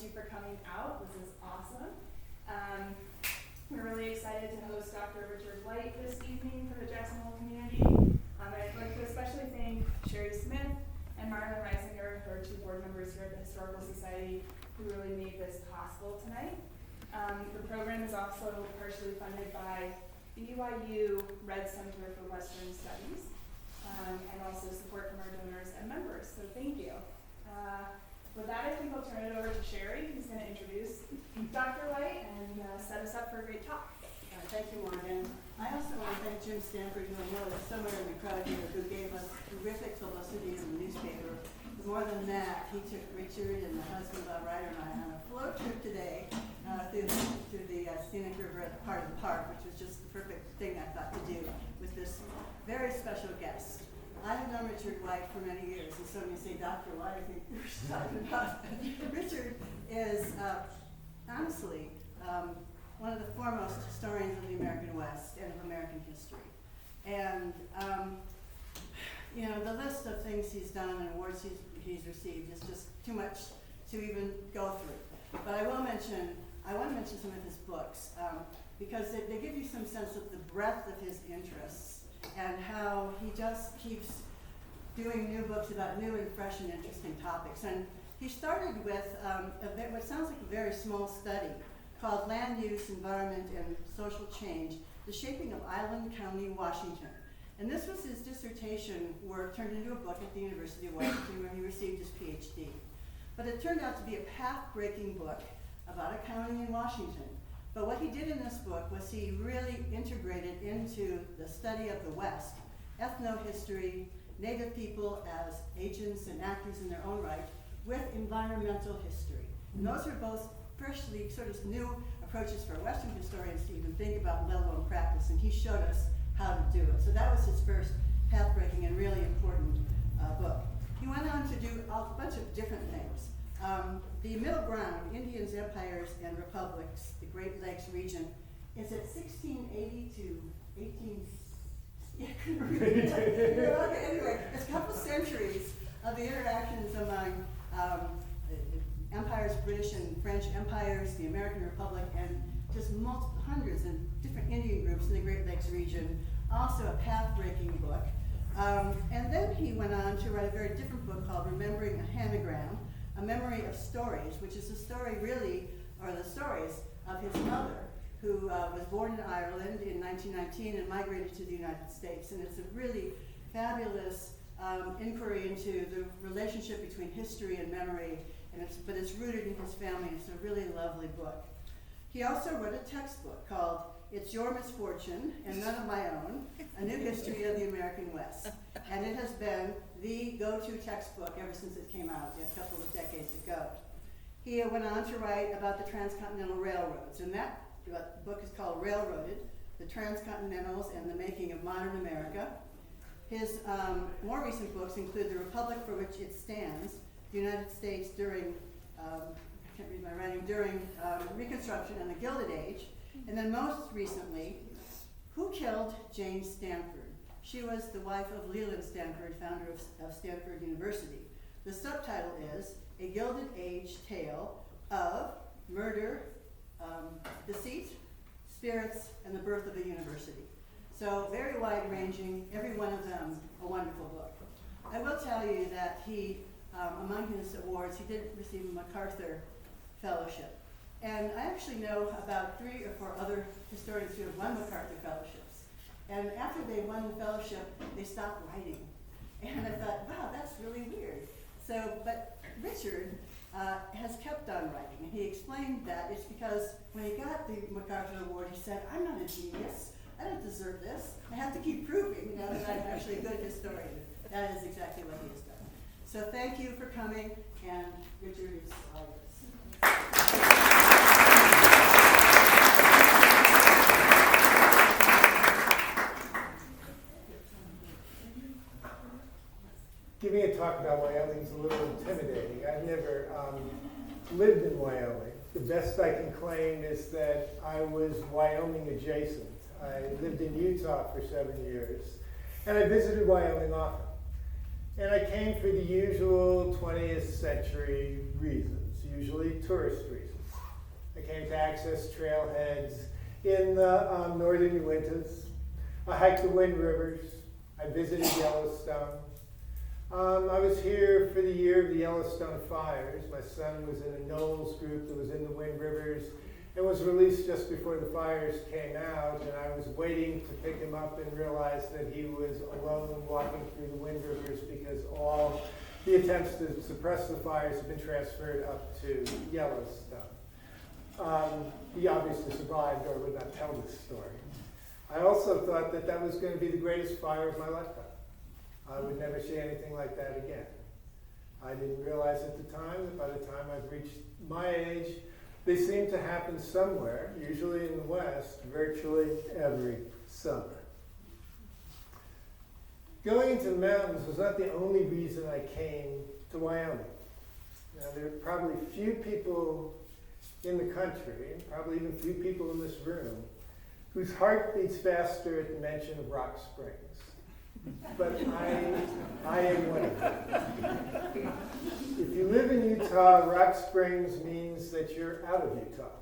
thank you for coming out. This is awesome. We're really excited to host Dr. Richard White this evening for the Jackson Hole community. I'd like to especially thank Sherry Smith and Marlon Reisinger, who are two board members here at the Historical Society, who really made this possible tonight. The program is also partially funded by the BYU Red Center for Western Studies, and also support from our donors and members, so thank you. With that, I think I'll turn it over to Sherry, who's going to introduce Dr. White and set us up for a great talk. Thank you, Morgan. I also want to thank Jim Stanford, who I know is somewhere in the crowd here, who gave us terrific publicity in the newspaper. But more than that, he took Richard and the husband, Bob Ryder, and I on a float trip today through the scenic river at part of the park, which was just the perfect thing I thought to do with this very special guest. I have known Richard White for many years, and so when you say Dr. White, I think you're talking about Richard is honestly one of the foremost historians of the American West and of American history. And the list of things he's done and awards he's received is just too much to even go through. But I want to mention some of his books because they give you some sense of the breadth of his interests and how he just keeps doing new books about new and fresh and interesting topics. And he started with what sounds like a very small study called Land Use, Environment, and Social Change, the Shaping of Island County, Washington. And this was his dissertation work turned into a book at the University of Washington where he received his PhD. But it turned out to be a path-breaking book about a county in Washington. But what he did in this book was he really integrated into the study of the West, ethnohistory, Native people as agents and actors in their own right, with environmental history. And those are both freshly sort of new approaches for Western historians to even think about, let alone practice, and he showed us how to do it. So that was his first path-breaking and really important book. He went on to do a bunch of different things. The Middle Ground, Indians, Empires, and Republics, the Great Lakes region, is at 1680 to 18... Anyway, it's a couple centuries of the interactions among empires, British and French empires, the American Republic, and just hundreds of different Indian groups in the Great Lakes region. Also a path-breaking book. And then he went on to write a very different book called Remembering a Hanagram, a memory of stories, which is the story really, or the stories of his mother, who was born in Ireland in 1919 and migrated to the United States. And it's a really fabulous inquiry into the relationship between history and memory, but it's rooted in his family. It's a really lovely book. He also wrote a textbook called It's Your Misfortune and None of My Own, A New History of the American West. And it has been the go-to textbook ever since it came out a couple of decades ago. He went on to write about the transcontinental railroads, and that book is called Railroaded, The Transcontinentals and the Making of Modern America. His more recent books include The Republic for Which It Stands, the United States during, I can't read my writing, during Reconstruction and the Gilded Age, and then most recently, Who Killed Jane Stanford? She was the wife of Leland Stanford, founder of Stanford University. The subtitle is A Gilded Age Tale of Murder, Deceit, Spirits, and the Birth of a University. So very wide-ranging, every one of them a wonderful book. I will tell you that he, among his awards, he did receive a MacArthur Fellowship. And I actually know about 3 or 4 other historians who have won MacArthur Fellowships. And after they won the fellowship, they stopped writing. And I thought, wow, that's really weird. But Richard has kept on writing. And he explained that it's because when he got the MacArthur Award, he said, I'm not a genius. I don't deserve this. I have to keep proving that I'm actually a good historian. That is exactly what he has done. So thank you for coming, and Richard is all yours. Giving a talk about Wyoming is a little intimidating. I've never lived in Wyoming. The best I can claim is that I was Wyoming adjacent. I lived in Utah for 7 years, and I visited Wyoming often. And I came for the usual 20th century reasons, usually tourist reasons. I came to access trailheads in the northern Uintas. I hiked the Wind Rivers. I visited Yellowstone. I was here for the year of the Yellowstone fires. My son was in a Knowles group that was in the Wind Rivers and was released just before the fires came out, and I was waiting to pick him up and realized that he was alone walking through the Wind Rivers because all the attempts to suppress the fires had been transferred up to Yellowstone. He obviously survived or would not tell this story. I also thought that that was going to be the greatest fire of my lifetime. I would never see anything like that again. I didn't realize at the time that by the time I've reached my age, they seem to happen somewhere, usually in the West, virtually every summer. Going into the mountains was not the only reason I came to Wyoming. Now, there are probably few people in the country, and probably even few people in this room, whose heart beats faster at the mention of Rock Springs. But I am one of them. If you live in Utah, Rock Springs means that you're out of Utah.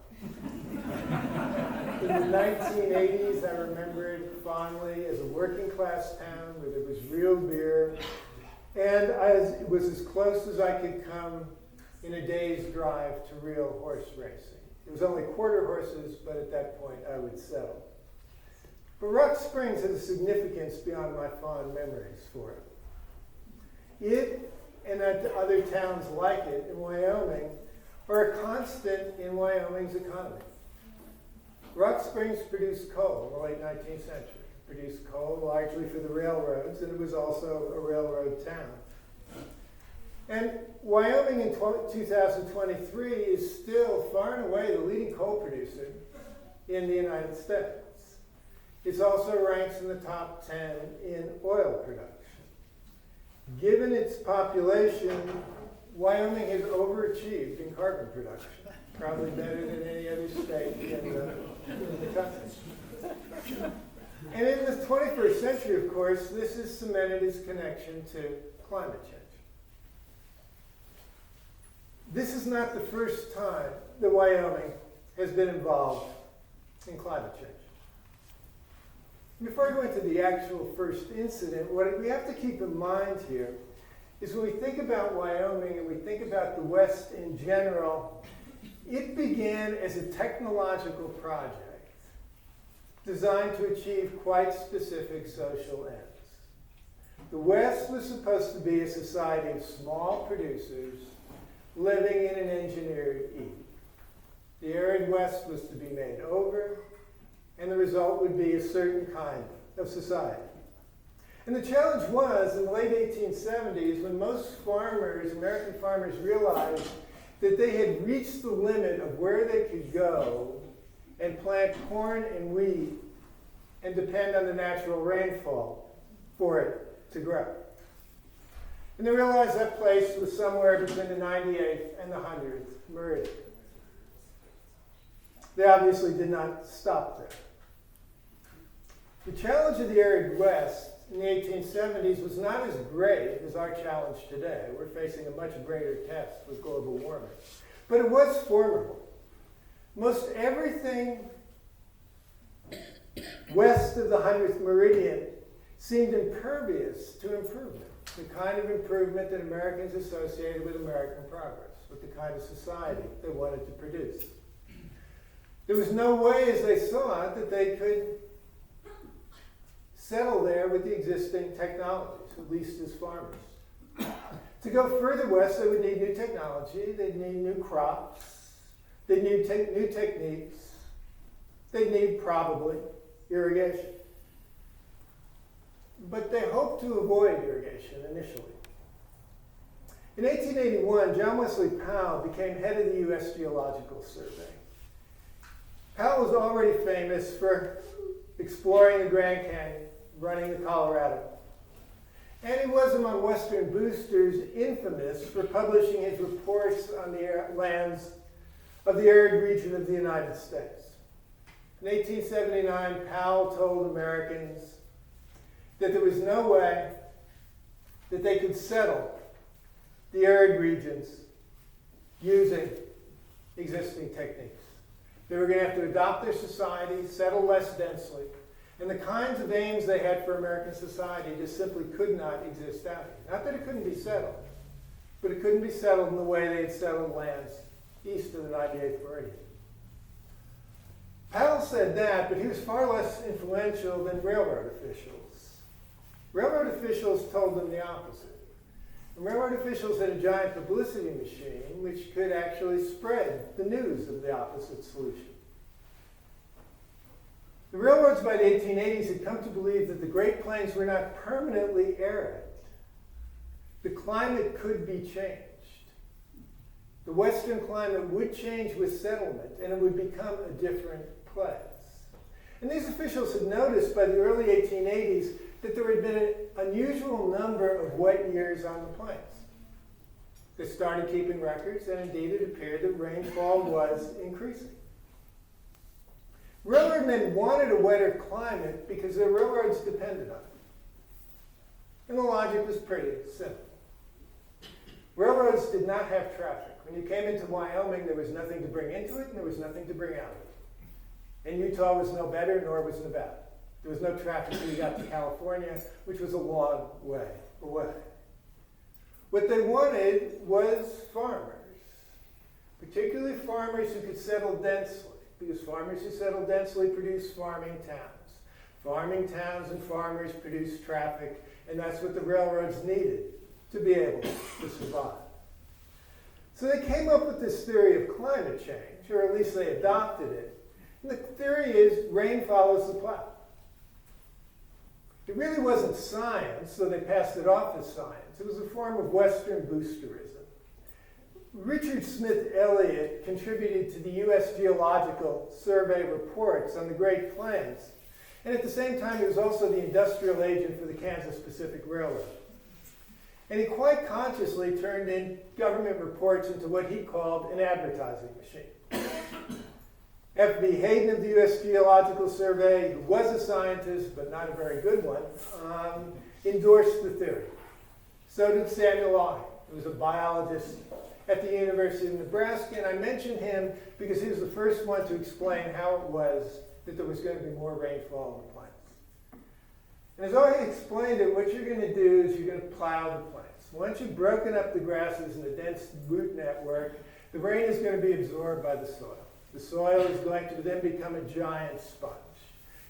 In the 1980s, I remember it fondly as a working class town where there was real beer, and it was as close as I could come in a day's drive to real horse racing. It was only quarter horses, but at that point I would settle. But Rock Springs has a significance beyond my fond memories for it. It, and other towns like it in Wyoming, are a constant in Wyoming's economy. Rock Springs produced coal in the late 19th century. It produced coal largely for the railroads, and it was also a railroad town. And Wyoming in 2023 is still far and away the leading coal producer in the United States. It also ranks in the top 10 in oil production. Given its population, Wyoming has overachieved in carbon production, probably better than any other state in the country. And in the 21st century, of course, this has cemented its connection to climate change. This is not the first time that Wyoming has been involved in climate change. Before I go into the actual first incident, what we have to keep in mind here is when we think about Wyoming and we think about the West in general, it began as a technological project designed to achieve quite specific social ends. The West was supposed to be a society of small producers living in an engineered Eden. The arid West was to be made over, and the result would be a certain kind of society. And the challenge was, in the late 1870s, when most farmers, American farmers, realized that they had reached the limit of where they could go and plant corn and wheat and depend on the natural rainfall for it to grow. And they realized that place was somewhere between the 98th and the 100th meridian. They obviously did not stop there. The challenge of the arid West in the 1870s was not as great as our challenge today. We're facing a much greater test with global warming. But it was formidable. Most everything west of the 100th meridian seemed impervious to improvement, the kind of improvement that Americans associated with American progress, with the kind of society they wanted to produce. There was no way, as they saw it, that they could settle there with the existing technologies, at least as farmers. To go further west, they would need new technology, they'd need new crops, they'd need new techniques, they'd need probably irrigation. But they hoped to avoid irrigation initially. In 1881, John Wesley Powell became head of the U.S. Geological Survey. Powell was already famous for exploring the Grand Canyon, running the Colorado. And he was, among Western boosters, infamous for publishing his reports on the lands of the arid region of the United States. In 1879, Powell told Americans that there was no way that they could settle the arid regions using existing techniques. They were going to have to adopt their society, settle less densely, and the kinds of aims they had for American society just simply could not exist out here. Not that it couldn't be settled, but it couldn't be settled in the way they had settled lands east of the 98th meridian. Powell said that, but he was far less influential than railroad officials. Railroad officials told them the opposite. And railroad officials had a giant publicity machine which could actually spread the news of the opposite solution. The railroads by the 1880s had come to believe that the Great Plains were not permanently arid. The climate could be changed. The western climate would change with settlement, and it would become a different place. And these officials had noticed by the early 1880s that there had been an unusual number of wet years on the plains. They started keeping records, and indeed it appeared that rainfall was increasing. Railroad men wanted a wetter climate because their railroads depended on it. And the logic was pretty simple. Railroads did not have traffic. When you came into Wyoming, there was nothing to bring into it, and there was nothing to bring out of it. And Utah was no better, nor was Nevada. There was no traffic until you got to California, which was a long way away. What they wanted was farmers, particularly farmers who could settle densely, because farmers who settle densely produce farming towns. Farming towns and farmers produce traffic, and that's what the railroads needed to be able to survive. So they came up with this theory of climate change, or at least they adopted it. And the theory is rain follows the plow. It really wasn't science, so they passed it off as science. It was a form of Western boosterism. Richard Smith Elliott contributed to the U.S. Geological Survey reports on the Great Plains, and at the same time he was also the industrial agent for the Kansas Pacific Railroad. And he quite consciously turned in government reports into what he called an advertising machine. F.B. Hayden of the U.S. Geological Survey, who was a scientist, but not a very good one, endorsed the theory. So did Samuel Aughey, who was a biologist at the University of Nebraska, and I mention him because he was the first one to explain how it was that there was going to be more rainfall in the plains. And as Aughey explained it, what you're going to do is you're going to plow the plains. Once you've broken up the grasses in a dense root network, the rain is going to be absorbed by the soil. The soil is going to then become a giant sponge.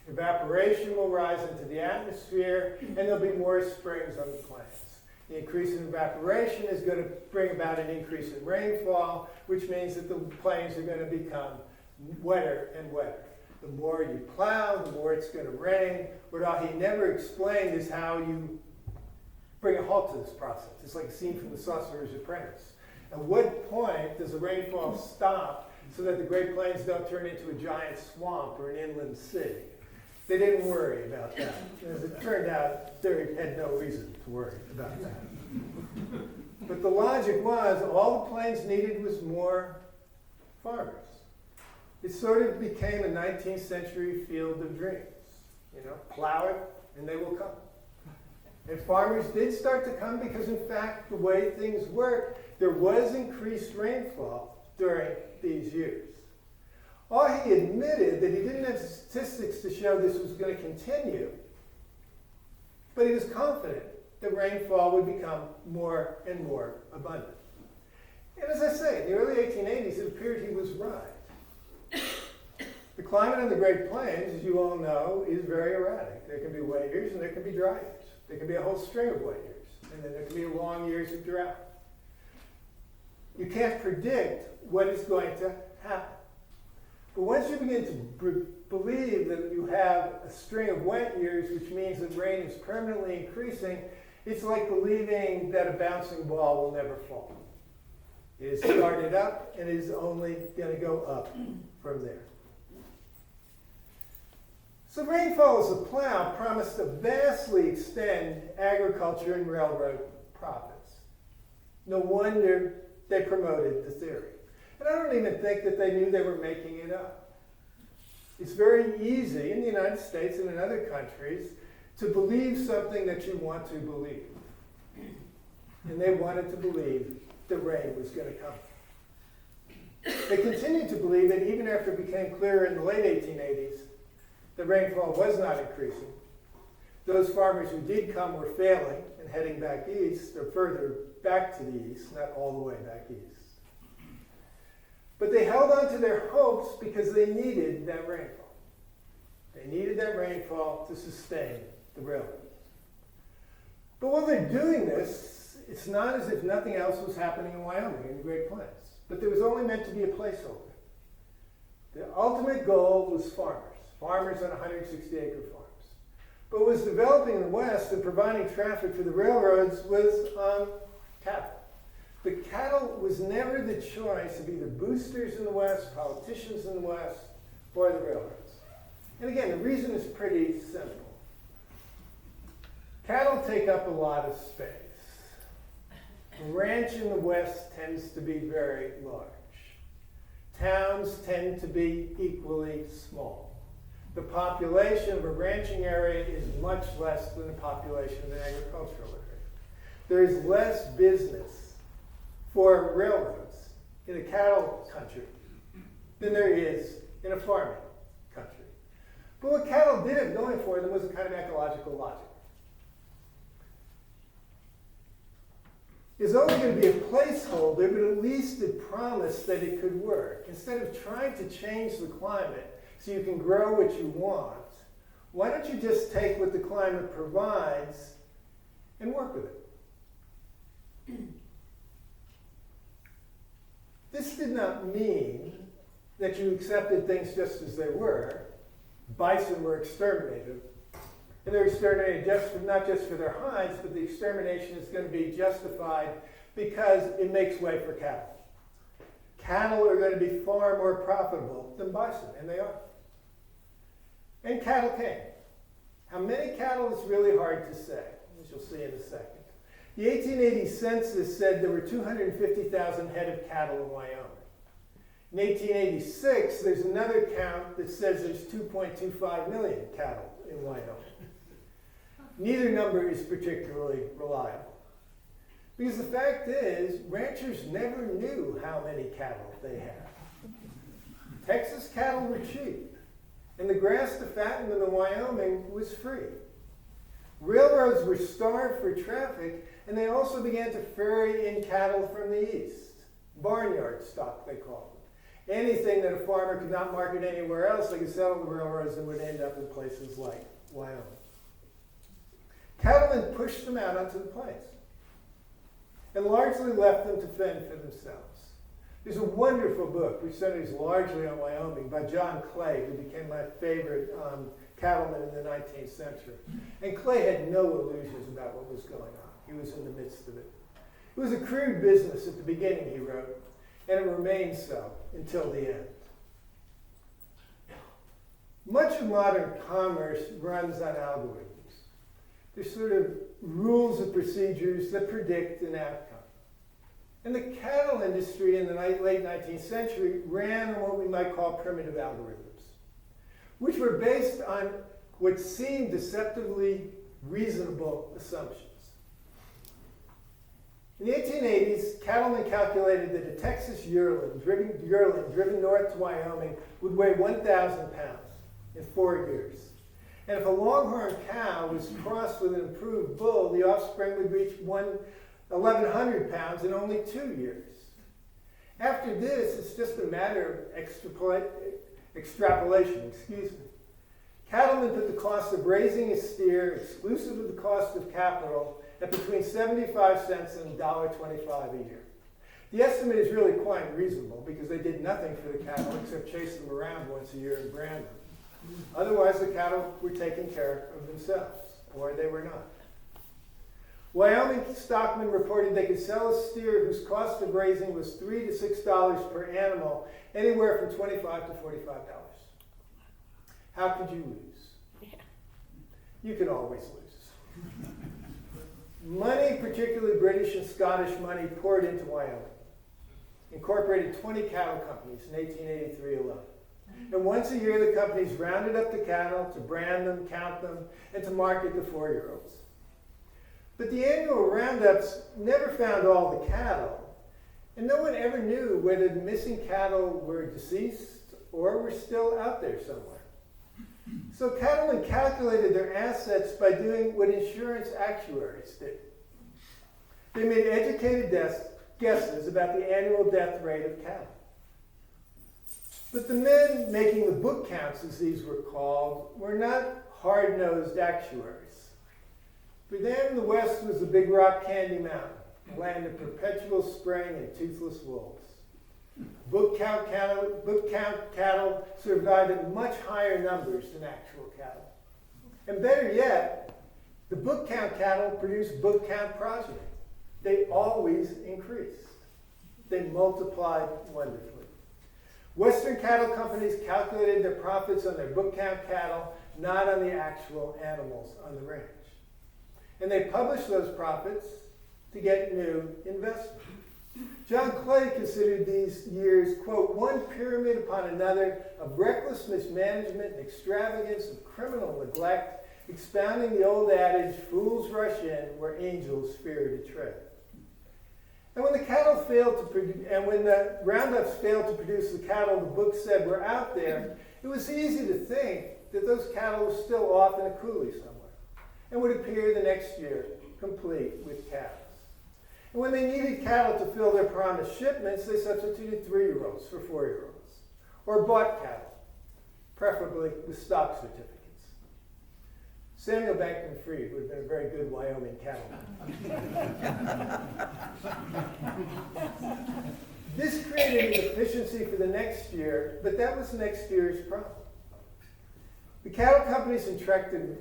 Evaporation will rise into the atmosphere, and there'll be more springs on the plains. The increase in evaporation is going to bring about an increase in rainfall, which means that the plains are going to become wetter and wetter. The more you plow, the more it's going to rain. What he never explained is how you bring a halt to this process. It's like a scene from The Sorcerer's Apprentice. At what point does the rainfall stop so that the Great Plains don't turn into a giant swamp or an inland city? They didn't worry about that. As it turned out, they had no reason to worry about that. But the logic was all the plains needed was more farmers. It sort of became a 19th century field of dreams. Plow it and they will come. And farmers did start to come because, in fact, the way things worked, there was increased rainfall during these years. He admitted that he didn't have statistics to show this was going to continue, but he was confident that rainfall would become more and more abundant. And as I say, in the early 1880s, it appeared he was right. The climate on the Great Plains, as you all know, is very erratic. There can be wet years and there can be dry years. There can be a whole string of wet years, and then there can be long years of drought. You can't predict what is going to happen. But once you begin to believe that you have a string of wet years, which means that rain is permanently increasing, it's like believing that a bouncing ball will never fall. It is started up and it is only going to go up from there. So rainfall as a plow promised to vastly extend agriculture and railroad profits. No wonder they promoted the theory. And I don't even think that they knew they were making it up. It's very easy in the United States and in other countries to believe something that you want to believe. And they wanted to believe the rain was going to come. They continued to believe that even after it became clear in the late 1880s that rainfall was not increasing, those farmers who did come were failing and heading back east, or further back to the east, not all the way back east. But they held on to their hopes because they needed that rainfall. They needed that rainfall to sustain the railroads. But while they're doing this, it's not as if nothing else was happening in Wyoming, in the Great Plains. But there was only meant to be a placeholder. The ultimate goal was farmers on 160-acre farms. But what was developing in the West and providing traffic for the railroads was cattle. The cattle was never the choice of either boosters in the West, politicians in the West, or the railroads. And again, the reason is pretty simple. Cattle take up a lot of space. Ranch in the West tends to be very large. Towns tend to be equally small. The population of a ranching area is much less than the population of an agricultural area. There is less business for railroads in a cattle country than there is in a farming country. But what cattle did have going for them was a kind of ecological logic. It's always going to be a placeholder, but at least it promised that it could work. Instead of trying to change the climate so you can grow what you want, why don't you just take what the climate provides and work with it? This did not mean that you accepted things just as they were. Bison were exterminated. And they're exterminated not just for their hides, but the extermination is going to be justified because it makes way for cattle. Cattle are going to be far more profitable than bison, and they are. And cattle came. How many cattle is really hard to say, as you'll see in a second. The 1880 census said there were 250,000 head of cattle in Wyoming. In 1886, there's another count that says there's 2.25 million cattle in Wyoming. Neither number is particularly reliable. Because the fact is, ranchers never knew how many cattle they had. Texas cattle were cheap, and the grass to fatten them in Wyoming was free. Railroads were starved for traffic, and they also began to ferry in cattle from the east. Barnyard stock, they called them. Anything that a farmer could not market anywhere else, they could sell to the railroads and would end up in places like Wyoming. Cattlemen pushed them out onto the plains and largely left them to fend for themselves. There's a wonderful book, which centers largely on Wyoming, by John Clay, who became my favorite cattleman in the 19th century. And Clay had no illusions about what was going on. He was in the midst of it. It was a crude business at the beginning, he wrote, and it remained so until the end. Much of modern commerce runs on algorithms. They're sort of rules and procedures that predict an outcome. And the cattle industry in the late 19th century ran on what we might call primitive algorithms, which were based on what seemed deceptively reasonable assumptions. In the 1880s, cattlemen calculated that a Texas yearling driven north to Wyoming would weigh 1,000 pounds in 4 years. And if a longhorn cow was crossed with an improved bull, the offspring would reach 1,100 pounds in only 2 years. After this, it's just a matter of extrapolation. Cattlemen put the cost of raising a steer, exclusive of the cost of capital, at between 75 cents and $1.25 a year. The estimate is really quite reasonable because they did nothing for the cattle except chase them around once a year and brand them. Otherwise, the cattle were taking care of themselves, or they were not. Wyoming stockmen reported they could sell a steer whose cost of raising was $3 to $6 per animal, anywhere from $25 to $45. How could you lose? You can always lose. Money, particularly British and Scottish money, poured into Wyoming. Incorporated 20 cattle companies in 1883 alone. And once a year, the companies rounded up the cattle to brand them, count them, and to market the 4-year-olds. But the annual roundups never found all the cattle, And no one ever knew whether the missing cattle were deceased or were still out there somewhere. So cattlemen calculated their assets by doing what insurance actuaries did. They made educated guesses about the annual death rate of cattle. But the men making the book counts, as these were called, were not hard-nosed actuaries. For them, the West was the Big Rock Candy Mountain, a land of perpetual spring and toothless wolves. Book count cattle survived at much higher numbers than actual cattle. And better yet, the book count cattle produced book count progeny. They always increased. They multiplied wonderfully. Western cattle companies calculated their profits on their book count cattle, not on the actual animals on the ranch. And they published those profits to get new investment. John Clay considered these years, quote, one pyramid upon another of reckless mismanagement and extravagance of criminal neglect, expounding the old adage, fools rush in where angels fear to tread. And when the cattle failed to produce, and when the roundups failed to produce the cattle the book said were out there, it was easy to think that those cattle were still off in a coulee somewhere and would appear the next year complete with calves. And when they needed cattle to fill their promised shipments, they substituted 3-year-olds for 4-year-olds, or bought cattle, preferably with stock certificates. Samuel Bankman Fried would have been a very good Wyoming cattleman. This created an efficiency for the next year, but that was next year's problem. The cattle companies attracted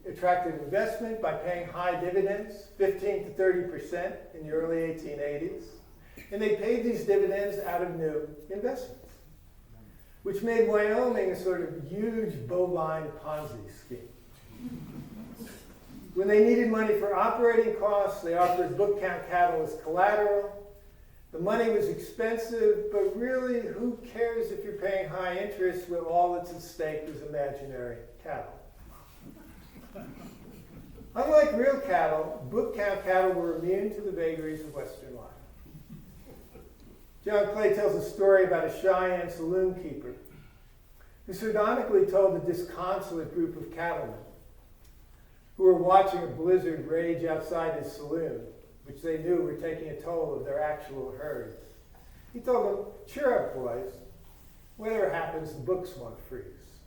investment by paying high dividends, 15 to 30% in the early 1880s, and they paid these dividends out of new investments, which made Wyoming a sort of huge bovine Ponzi scheme. When they needed money for operating costs, they offered book count cattle as collateral. The money was expensive, but really, who cares if you're paying high interest when all that's at stake is imaginary cattle? Unlike real cattle, book count cattle were immune to the vagaries of Western life. John Clay tells a story about a Cheyenne saloon keeper who sardonically told a disconsolate group of cattlemen who were watching a blizzard rage outside his saloon, which they knew were taking a toll of their actual herds. He told them, cheer up, boys. Whatever happens, the books won't freeze.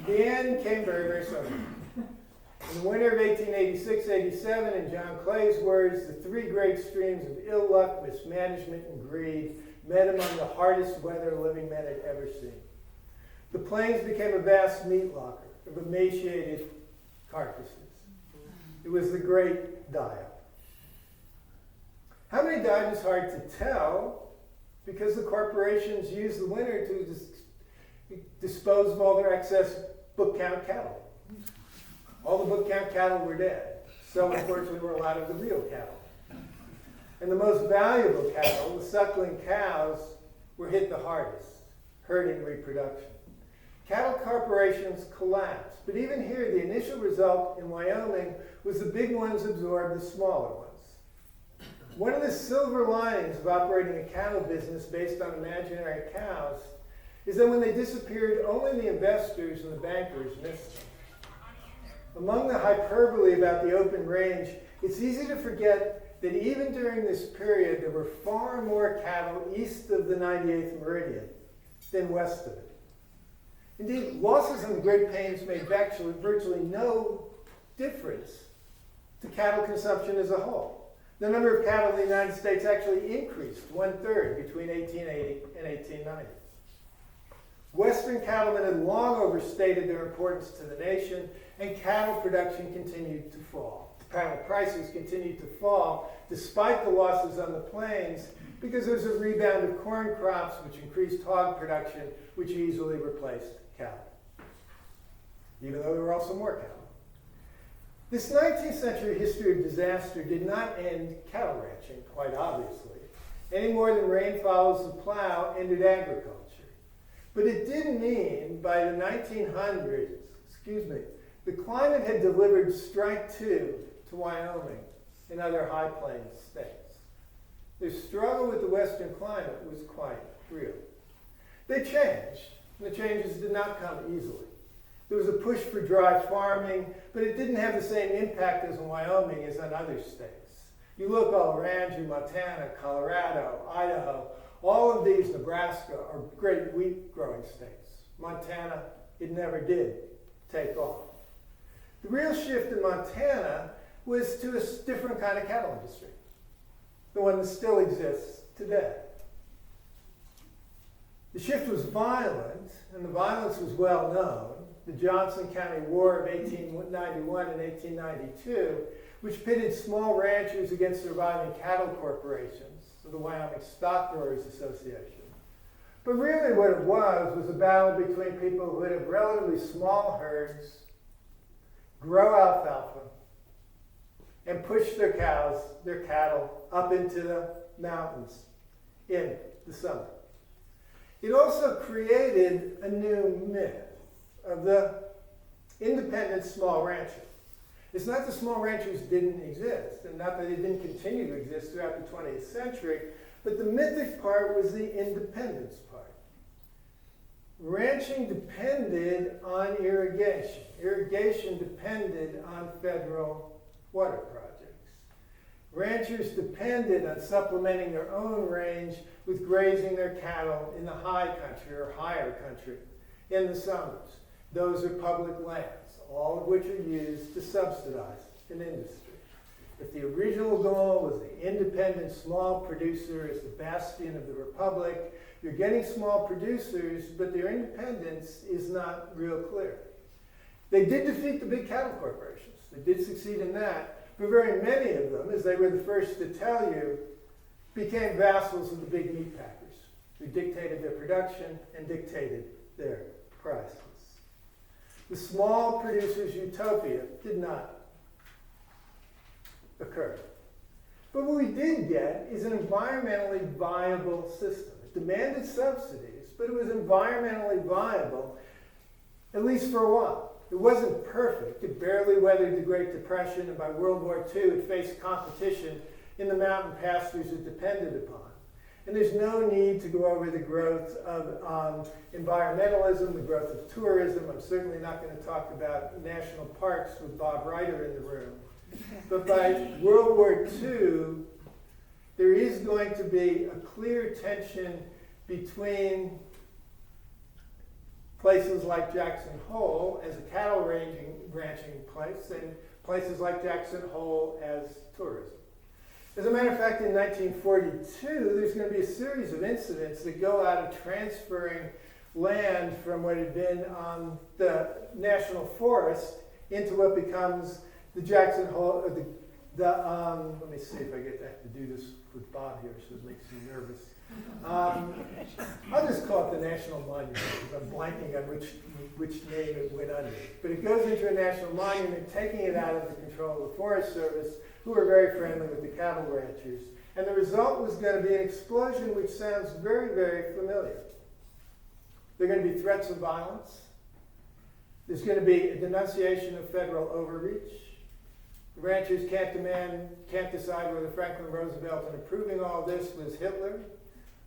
The end came very, very suddenly. In the winter of 1886-87, in John Clay's words, the 3 great streams of ill luck, mismanagement, and greed met among the hardest weather living men had ever seen. The plains became a vast meat locker of emaciated carcasses. It was the great die-up. How many died is hard to tell because the corporations used the winter to dispose of all their excess book count cattle. All the book count cattle were dead. So unfortunately were a lot of the real cattle. And the most valuable cattle, the suckling cows, were hit the hardest, hurting reproduction. Cattle corporations collapsed, but even here, the initial result in Wyoming was the big ones absorbed the smaller ones. One of the silver linings of operating a cattle business based on imaginary cows is that when they disappeared, only the investors and the bankers missed them. Among the hyperbole about the open range, it's easy to forget that even during this period, there were far more cattle east of the 98th meridian than west of it. Indeed, losses in the Great Plains made virtually no difference to cattle consumption as a whole. The number of cattle in the United States actually increased 1/3 between 1880 and 1890. Western cattlemen had long overstated their importance to the nation, and cattle production continued to fall. Cattle prices continued to fall despite the losses on the plains because there was a rebound of corn crops which increased hog production, which easily replaced cattle, even though there were also more cattle. This 19th century history of disaster did not end cattle ranching, quite obviously, any more than rain follows the plow ended agriculture. But it did mean by the 1900s, the climate had delivered strike 2 to Wyoming and other high plains states. Their struggle with the Western climate was quite real. They changed, and the changes did not come easily. There was a push for dry farming, but it didn't have the same impact as in Wyoming as on other states. You look all around you, Montana, Colorado, Idaho, all of these, Nebraska, are great wheat growing states. Montana, it never did take off. The real shift in Montana was to a different kind of cattle industry, the one that still exists today. The shift was violent, and the violence was well known. The Johnson County War of 1891 and 1892, which pitted small ranchers against surviving cattle corporations, so the Wyoming Stock Growers Association. But really what it was a battle between people who would have relatively small herds, grow alfalfa, and push their cattle up into the mountains in the summer. It also created a new myth of the independent small rancher. It's not that small ranchers didn't exist, and not that they didn't continue to exist throughout the 20th century, but the mythic part was the independence part. Ranching depended on irrigation. Irrigation depended on federal water projects. Ranchers depended on supplementing their own range with grazing their cattle in the high country or higher country in the summers. Those are public lands, all of which are used to subsidize an industry. If the original goal was the independent small producer as the bastion of the republic, you're getting small producers, but their independence is not real clear. They did defeat the big cattle corporations. They did succeed in that, but very many of them, as they were the first to tell you, became vassals of the big meat packers, who dictated their production and dictated their prices. The small producers' utopia did not occur. But what we did get is an environmentally viable system. It demanded subsidies, but it was environmentally viable, at least for a while. It wasn't perfect. It barely weathered the Great Depression, and by World War II, it faced competition in the mountain pastures it depended upon. And there's no need to go over the growth of environmentalism, the growth of tourism. I'm certainly not going to talk about national parks with Bob Reiter in the room. But by World War II, there is going to be a clear tension between places like Jackson Hole as a cattle ranching place and places like Jackson Hole as tourism. As a matter of fact, in 1942, there's going to be a series of incidents that go out of transferring land from what had been the national forest into what becomes the Jackson Hole, let me see if I get to do this with Bob here, so it makes me nervous. I'll just call it the National Monument, because I'm blanking on which name it went under. But it goes into a national monument, taking it out of the control of the Forest Service, who are very friendly with the cattle ranchers. And the result was going to be an explosion which sounds very, very familiar. There are going to be threats of violence. There's going to be a denunciation of federal overreach. The ranchers can't decide whether Franklin Roosevelt, in approving all this, was Hitler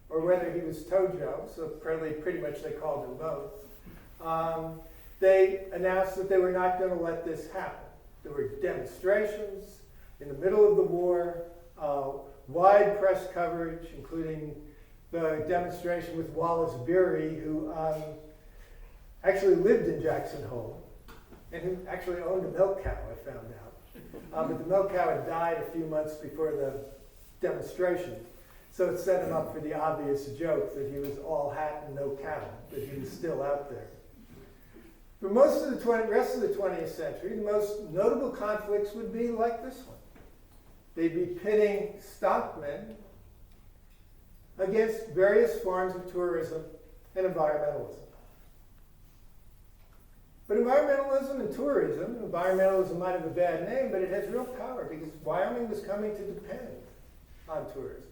or whether he was Tojo, so pretty much they called him both. They announced that they were not going to let this happen. There were demonstrations in the middle of the war, wide press coverage, including the demonstration with Wallace Beery, who actually lived in Jackson Hole and who actually owned a milk cow, I found out. But the milk cow had died a few months before the demonstration. So it set him up for the obvious joke that he was all hat and no cow, that he was still out there. For most of the rest of the 20th century, the most notable conflicts would be like this one. They'd be pitting stockmen against various forms of tourism and environmentalism. But environmentalism and tourism, environmentalism might have a bad name, but it has real power because Wyoming was coming to depend on tourism.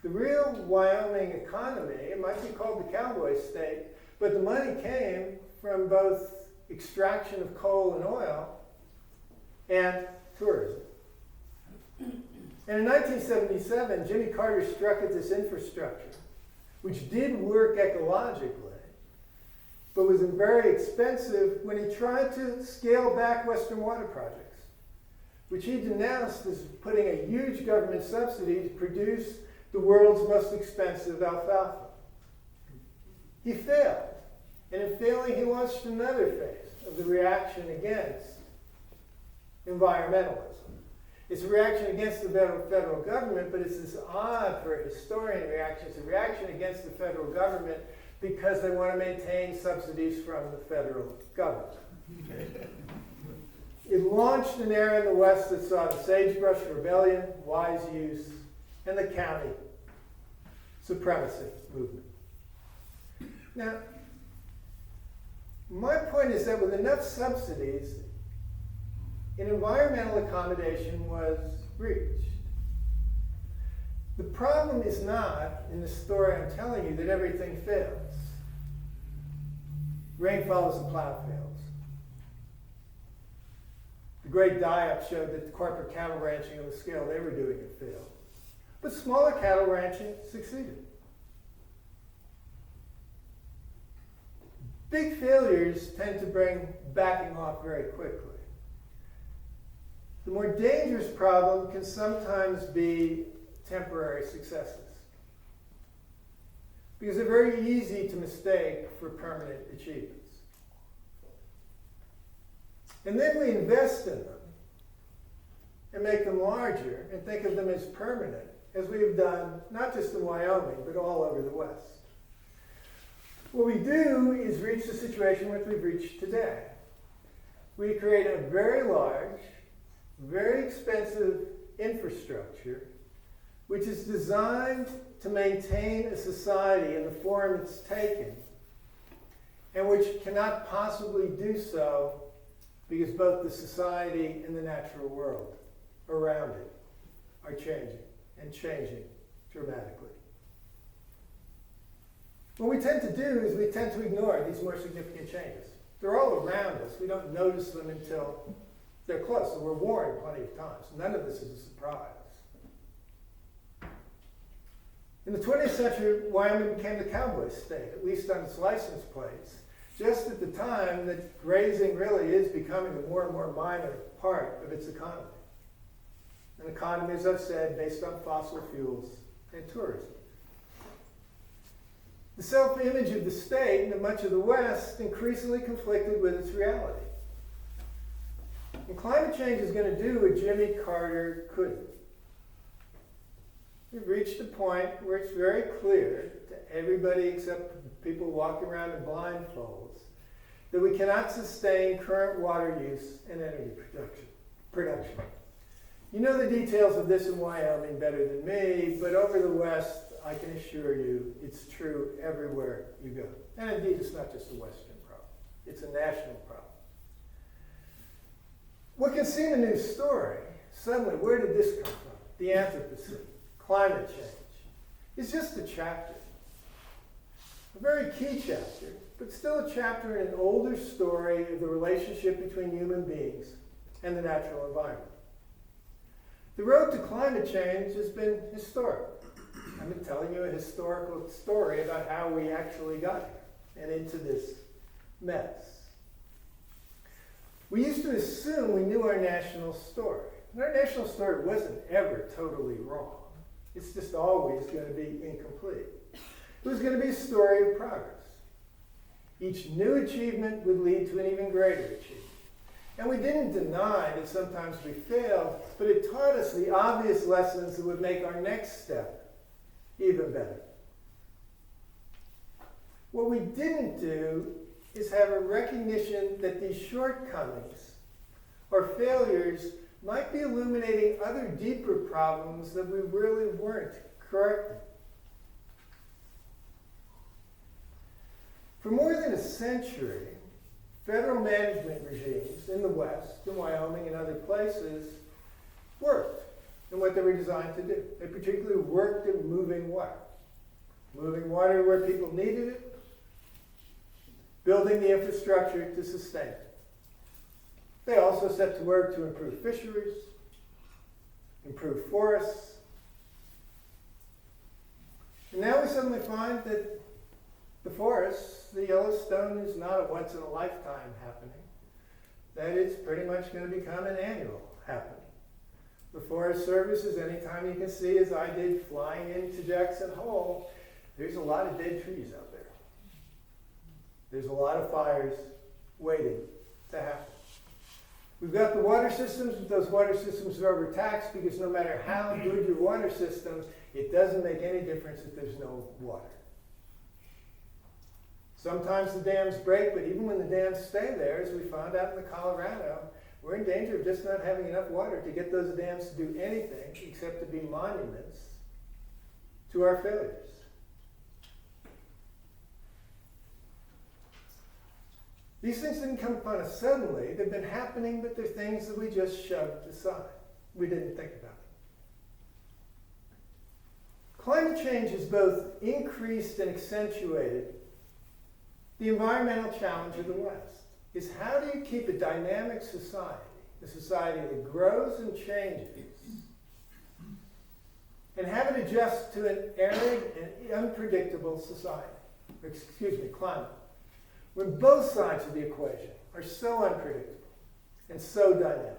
The real Wyoming economy, it might be called the cowboy state, but the money came from both extraction of coal and oil and tourism. And in 1977, Jimmy Carter struck at this infrastructure, which did work ecologically, but was very expensive when he tried to scale back Western water projects, which he denounced as putting a huge government subsidy to produce the world's most expensive alfalfa. He failed, and in failing, he launched another phase of the reaction against environmentalism. It's a reaction against the federal government, but it's this odd for a historian reaction. It's a reaction against the federal government because they want to maintain subsidies from the federal government. It launched an era in the West that saw the Sagebrush Rebellion, wise use, and the county supremacy movement. Now, my point is that with enough subsidies, an environmental accommodation was reached. The problem is not, in the story I'm telling you, that everything fails. Rain follows the plow fails. The great die-up showed that the corporate cattle ranching on the scale they were doing it failed. But smaller cattle ranching succeeded. Big failures tend to bring backing off very quickly. The more dangerous problem can sometimes be temporary successes, because they're very easy to mistake for permanent achievements. And then we invest in them and make them larger and think of them as permanent, as we have done not just in Wyoming, but all over the West. What we do is reach the situation which we've reached today. We create a very large, very expensive infrastructure which is designed to maintain a society in the form it's taken, and which cannot possibly do so because both the society and the natural world around it are changing, and changing dramatically. What we tend to do is we tend to ignore these more significant changes. They're all around us. We don't notice them until they're close, and we're warned plenty of times. None of this is a surprise. In the 20th century, Wyoming became the cowboy state, at least on its license plates, just at the time that grazing really is becoming a more and more minor part of its economy. An economy, as I've said, based on fossil fuels and tourism. The self-image of the state and much of the West increasingly conflicted with its reality. And climate change is going to do what Jimmy Carter couldn't. We've reached a point where it's very clear to everybody except people walking around in blindfolds that we cannot sustain current water use and energy production. You know the details of this in Wyoming better than me, but over the West, I can assure you it's true everywhere you go. And indeed, it's not just a Western problem. It's a national problem. What can seem a new story, suddenly, where did this come from? The Anthropocene, climate change. It's just a chapter. A very key chapter, but still a chapter in an older story of the relationship between human beings and the natural environment. The road to climate change has been historic. I've been telling you a historical story about how we actually got here and into this mess. We used to assume we knew our national story. And our national story wasn't ever totally wrong. It's just always going to be incomplete. It was going to be a story of progress. Each new achievement would lead to an even greater achievement. And we didn't deny that sometimes we failed, but it taught us the obvious lessons that would make our next step even better. What we didn't do is have a recognition that these shortcomings or failures might be illuminating other deeper problems that we really weren't correcting. For more than a century, federal management regimes in the West, in Wyoming and other places, worked in what they were designed to do. They particularly worked at moving water. Moving water where people needed it, building the infrastructure to sustain it. They also set to work to improve fisheries, improve forests. And now we suddenly find that the forests, the Yellowstone, is not a once-in-a-lifetime happening, that it's pretty much going to become an annual happening. The Forest Service is anytime you can see, as I did flying into Jackson Hole, there's a lot of dead trees out there. There's a lot of fires waiting to happen. We've got the water systems, but those water systems are overtaxed because no matter how good your water system, it doesn't make any difference if there's no water. Sometimes the dams break, but even when the dams stay there, as we found out in the Colorado, we're in danger of just not having enough water to get those dams to do anything except to be monuments to our failures. These things didn't come upon us suddenly. They've been happening, but they're things that we just shoved aside. We didn't think about them. Climate change has both increased and accentuated the environmental challenge of the West. Is how do you keep a dynamic society, a society that grows and changes, and have it adjust to an arid and unpredictable climate, when both sides of the equation are so unpredictable and so dynamic.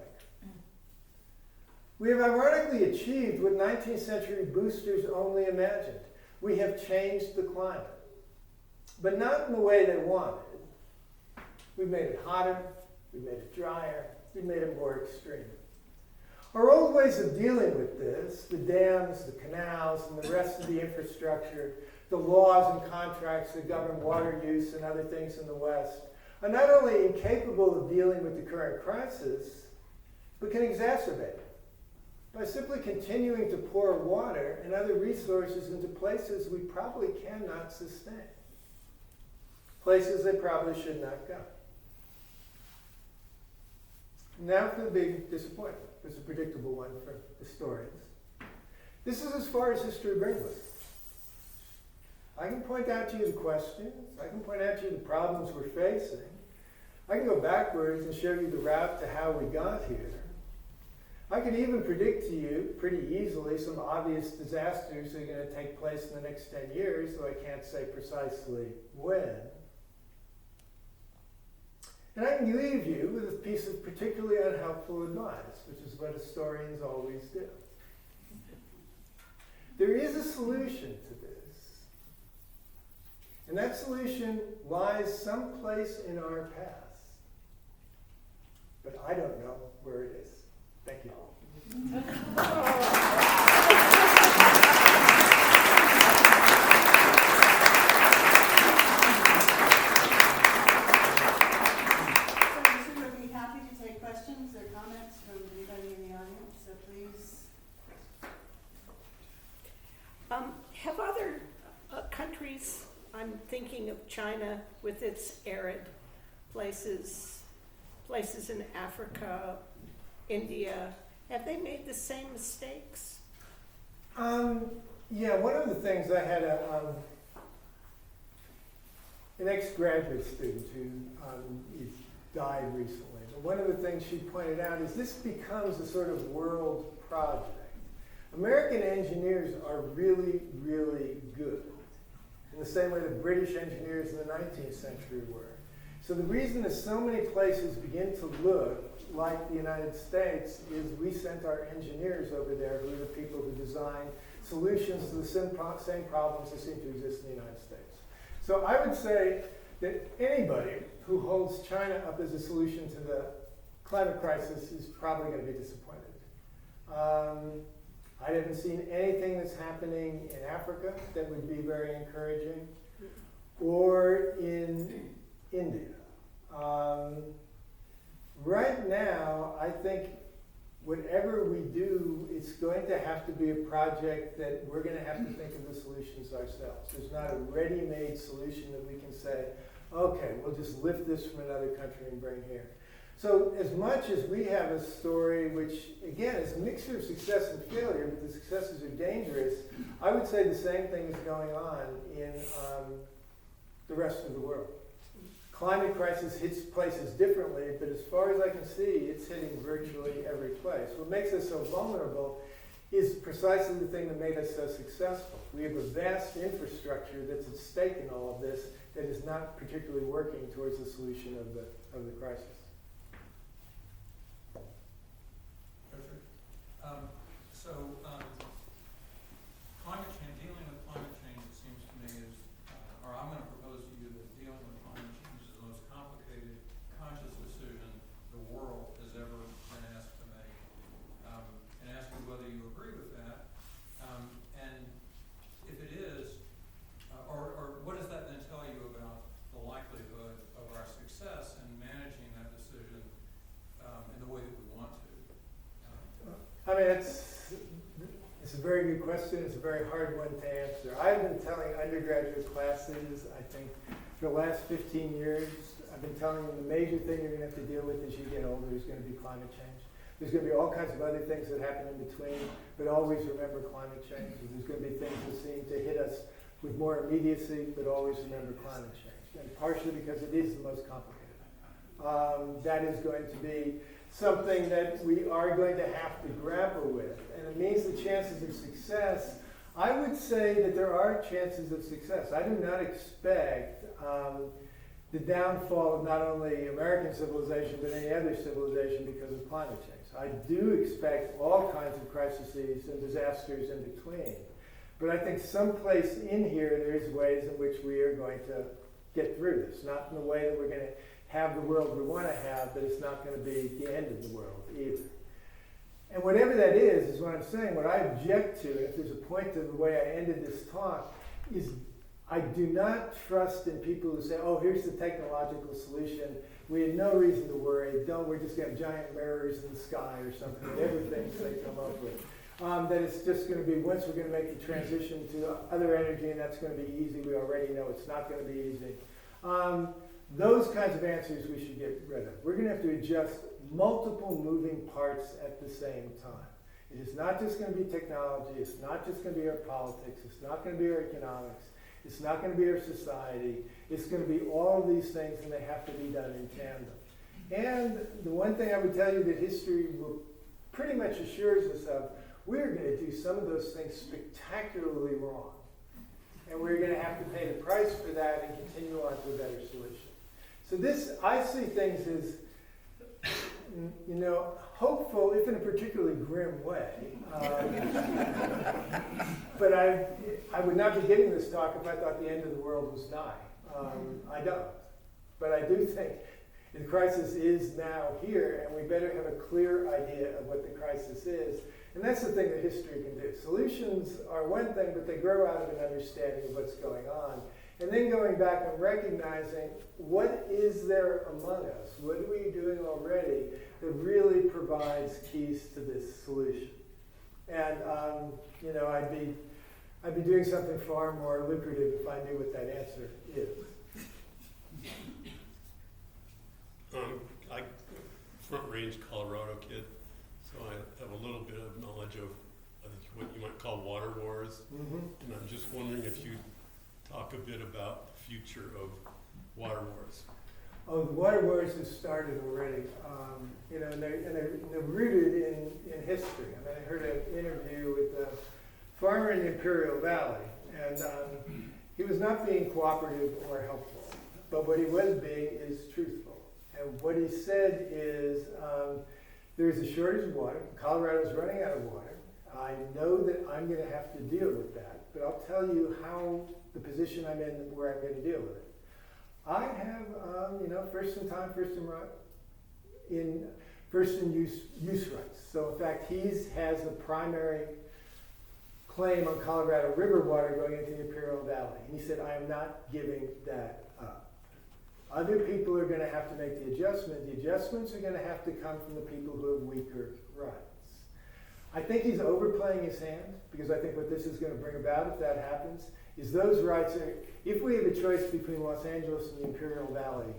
We have ironically achieved what 19th century boosters only imagined. We have changed the climate, but not in the way they wanted. We've made it hotter, we've made it drier, we've made it more extreme. Our old ways of dealing with this, the dams, the canals, and the rest of the infrastructure, the laws and contracts that govern water use and other things in the West, are not only incapable of dealing with the current crisis, but can exacerbate it by simply continuing to pour water and other resources into places we probably cannot sustain, places they probably should not go. Now for the big disappointment. It's a predictable one for historians. This is as far as history brings us. I can point out to you the questions. I can point out to you the problems we're facing. I can go backwards and show you the route to how we got here. I could even predict to you pretty easily some obvious disasters that are going to take place in the next 10 years, though I can't say precisely when. And I can leave you with a piece of particularly unhelpful advice, which is what historians always do. There is a solution to this, and that solution lies someplace in our past, but I don't know where it is. Thank you. Questions or comments from anybody in the audience, so please. Have other countries, I'm thinking of China with its arid places in Africa, India, have they made the same mistakes? Yeah, one of the things I had an ex-graduate student who died recently. But one of the things she pointed out is this becomes a sort of world project. American engineers are really, really good, in the same way that British engineers in the 19th century were. So the reason that so many places begin to look like the United States is we sent our engineers over there, who are the people who design solutions to the same problems that seem to exist in the United States. So I would say that anybody who holds China up as a solution to the climate crisis is probably going to be disappointed. I haven't seen anything that's happening in Africa that would be very encouraging, or in India. Right now, I think whatever we do, it's going to have to be a project that we're going to have to think of the solutions ourselves. There's not a ready-made solution that we can say, okay, we'll just lift this from another country and bring here. So as much as we have a story which, again, is a mixture of success and failure, but the successes are dangerous, I would say the same thing is going on in the rest of the world. climate crisis hits places differently, but as far as I can see, it's hitting virtually every place. What makes us so vulnerable is precisely the thing that made us so successful. We have a vast infrastructure that's at stake in all of this that is not particularly working towards the solution of the crisis. Richard? Climate change, dealing with climate change, it seems to me is, or I'm going to propose to you that dealing with climate change is the most complicated, conscious decision the world has ever been asked to make. And ask you whether you agree with that. And if it is, or what does that then tell you about the likelihood of our success in managing that decision in the way that we want to? I mean, it's a very good question. It's a very hard one to answer. I've been telling undergraduate classes, I think, for the last 15 years, I've been telling them the major thing you're going to have to deal with as you get older is going to be climate change. There's going to be all kinds of other things that happen in between, but always remember climate change. There's going to be things that seem to hit us with more immediacy, but always remember climate change. And partially because it is the most complicated. That is going to be something that we are going to have to grapple with. And it means the chances of success, I would say that there are chances of success. I do not expect the downfall of not only American civilization, but any other civilization because of climate change. I do expect all kinds of crises and disasters in between. But I think someplace in here there's ways in which we are going to get through this. Not in the way that we're going to have the world we want to have, but it's not going to be the end of the world either. And whatever that is what I'm saying. What I object to, and if there's a point to the way I ended this talk, is I do not trust in people who say, oh, here's the technological solution. We have no reason to worry. We're just going to have giant mirrors in the sky or something, whatever things they come up with. That it's just going to be, once we're going to make the transition to other energy, and that's going to be easy. We already know it's not going to be easy. Those kinds of answers we should get rid of. We're going to have to adjust multiple moving parts at the same time. It is not just going to be technology. It's not just going to be our politics. It's not going to be our economics. It's not going to be our society. It's going to be all of these things, and they have to be done in tandem. And the one thing I would tell you that history will pretty much assures us of, we're going to do some of those things spectacularly wrong. And we're going to have to pay the price for that and continue on to a better solution. So this, I see things as, hopeful, if in a particularly grim way. But I would not be giving this talk if I thought the end of the world was nigh. I don't. But I do think the crisis is now here, and we better have a clear idea of what the crisis is. And that's the thing that history can do. Solutions are one thing, but they grow out of an understanding of what's going on. And then going back and recognizing what is there among us, what are we doing already that really provides keys to this solution. And I'd be doing something far more lucrative if I knew what that answer is. I'm Front Range Colorado kid, so I have a little bit of knowledge of what you might call water wars. Mm-hmm. And I'm just wondering if you'd talk a bit about the future of water wars. Oh, the water wars have started already, and they're rooted in history. I mean, I heard an interview with a farmer in the Imperial Valley, and he was not being cooperative or helpful, but what he was being is truthful. And what he said is, there's a shortage of water. Colorado's running out of water. I know that I'm going to have to deal with that, but I'll tell you how the position I'm in, where I'm going to deal with it. I have, first in time, first in use rights. So in fact, he has the primary claim on Colorado River water going into the Imperial Valley. And he said, I am not giving that up. Other people are going to have to make the adjustment. The adjustments are going to have to come from the people who have weaker rights. I think he's overplaying his hand, because I think what this is going to bring about, if that happens, is those rights are, if we have a choice between Los Angeles and the Imperial Valley,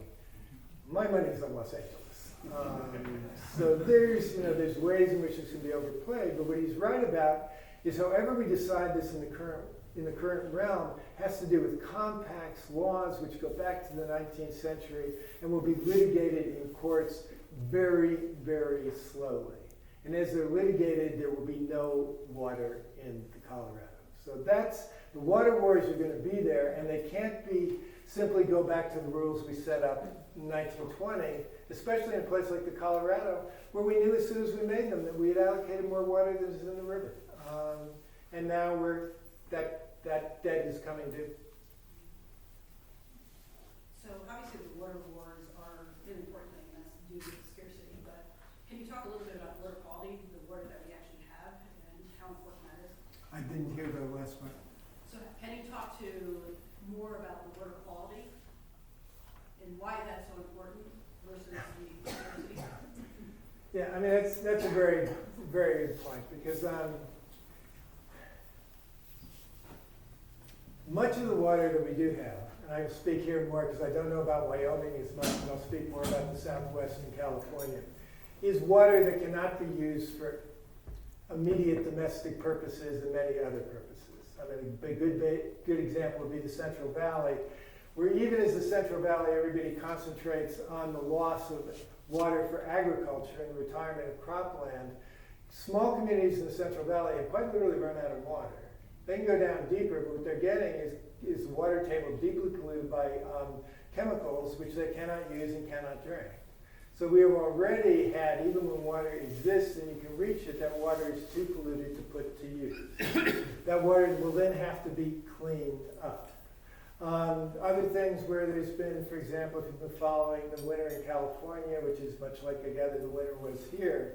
my money's on Los Angeles. So there's ways in which this can be overplayed, but what he's right about is however we decide this in the current in the current realm has to do with compacts laws which go back to the 19th century and will be litigated in courts very, very slowly. And as they're litigated, there will be no water in the Colorado. So that's, the water wars are going to be there, and they can't be simply go back to the rules we set up in 1920, especially in a place like the Colorado, where we knew as soon as we made them that we had allocated more water than is in the river. And now that debt is coming due. So obviously the water wars are an important thing, and that's due to the scarcity, but can you talk a little bit about water quality, the water that we actually have, and how important that is? I didn't hear the last one. So can you talk to more about the water quality and why that's so important versus the scarcity? Yeah, I mean, that's a very, very good point, because much of the water that we do have, and I will speak here more because I don't know about Wyoming as much, and I'll speak more about the Southwest and California, is water that cannot be used for immediate domestic purposes and many other purposes. I mean, a good example would be the Central Valley, where even as the Central Valley, everybody concentrates on the loss of water for agriculture and the retirement of cropland, small communities in the Central Valley have quite literally run out of water. They can go down deeper, but what they're getting is the water table deeply polluted by chemicals which they cannot use and cannot drink. So we have already had, even when water exists and you can reach it, that water is too polluted to put to use. That water will then have to be cleaned up. Other things where there's been, for example, if you've been following the winter in California, which is much like I gather the winter was here,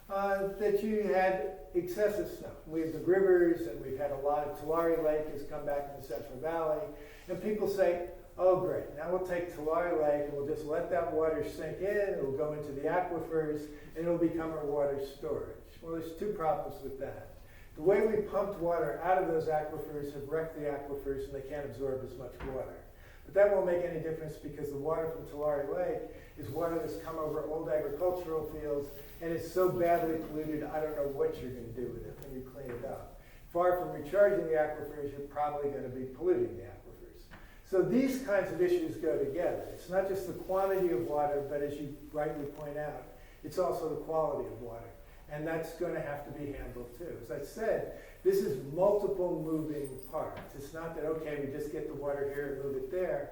that you had excessive snow. We have the rivers, and we've had a lot of Tulare Lake has come back in the Central Valley, and people say, oh great, now we'll take Tulare Lake and we'll just let that water sink in, it'll go into the aquifers, and it'll become our water storage. Well, there's two problems with that. The way we pumped water out of those aquifers have wrecked the aquifers and they can't absorb as much water. But that won't make any difference because the water from Tulare Lake is water that's come over old agricultural fields and it's so badly polluted, I don't know what you're going to do with it when you clean it up. Far from recharging the aquifers, you're probably going to be polluting the aquifers. So these kinds of issues go together. It's not just the quantity of water, but as you rightly point out, it's also the quality of water. And that's going to have to be handled too. As I said, this is multiple moving parts. It's not that, okay, we just get the water here and move it there.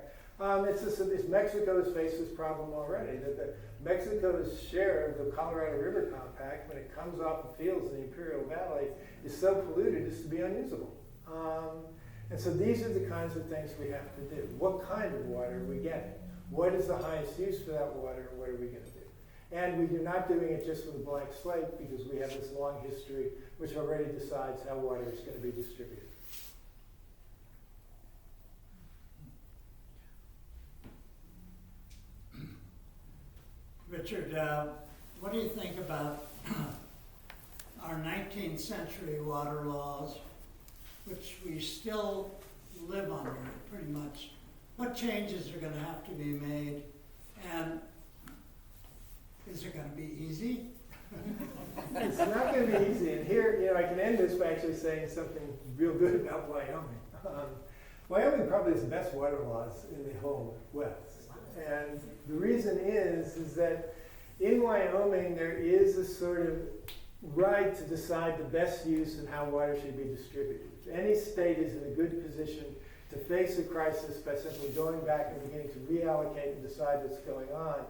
Mexico has faced this problem already, that Mexico's share of the Colorado River Compact, when it comes off the fields in the Imperial Valley, is so polluted as to be unusable. And so these are the kinds of things we have to do. What kind of water are we getting? What is the highest use for that water, and what are we going to do? And we're not doing it just with a blank slate because we have this long history which already decides how water is going to be distributed. Richard, what do you think about our 19th century water laws, which we still live under pretty much? What changes are going to have to be made, and is it going to be easy? It's not going to be easy. And here, I can end this by actually saying something real good about Wyoming. Wyoming probably has the best water laws in the whole West. And the reason is that in Wyoming there is a sort of right to decide the best use and how water should be distributed. If any state is in a good position to face a crisis by simply going back and beginning to reallocate and decide what's going on,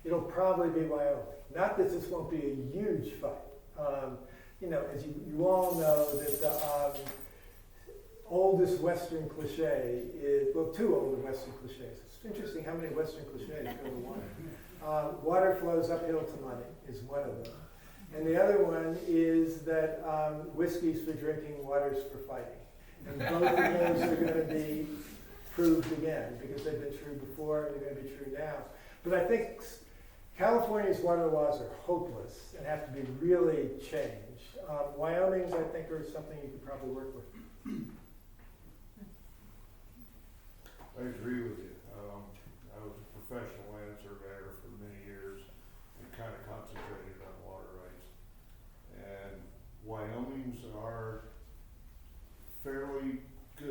it'll probably be Wyoming. Not that this won't be a huge fight. As you all know, that the oldest Western cliche is, well, two older Western cliches. It's interesting how many Western cliches go to one. Water flows uphill to money is one of them. And the other one is that whiskey's for drinking, water's for fighting. And both of those are going to be proved again because they've been true before and they're going to be true now. But I think California's water laws are hopeless and have to be really changed. Wyoming's, I think, are something you could probably work with. I agree with you. I was a professional land surveyor for many years and kind of concentrated on water rights. And Wyoming's are fairly good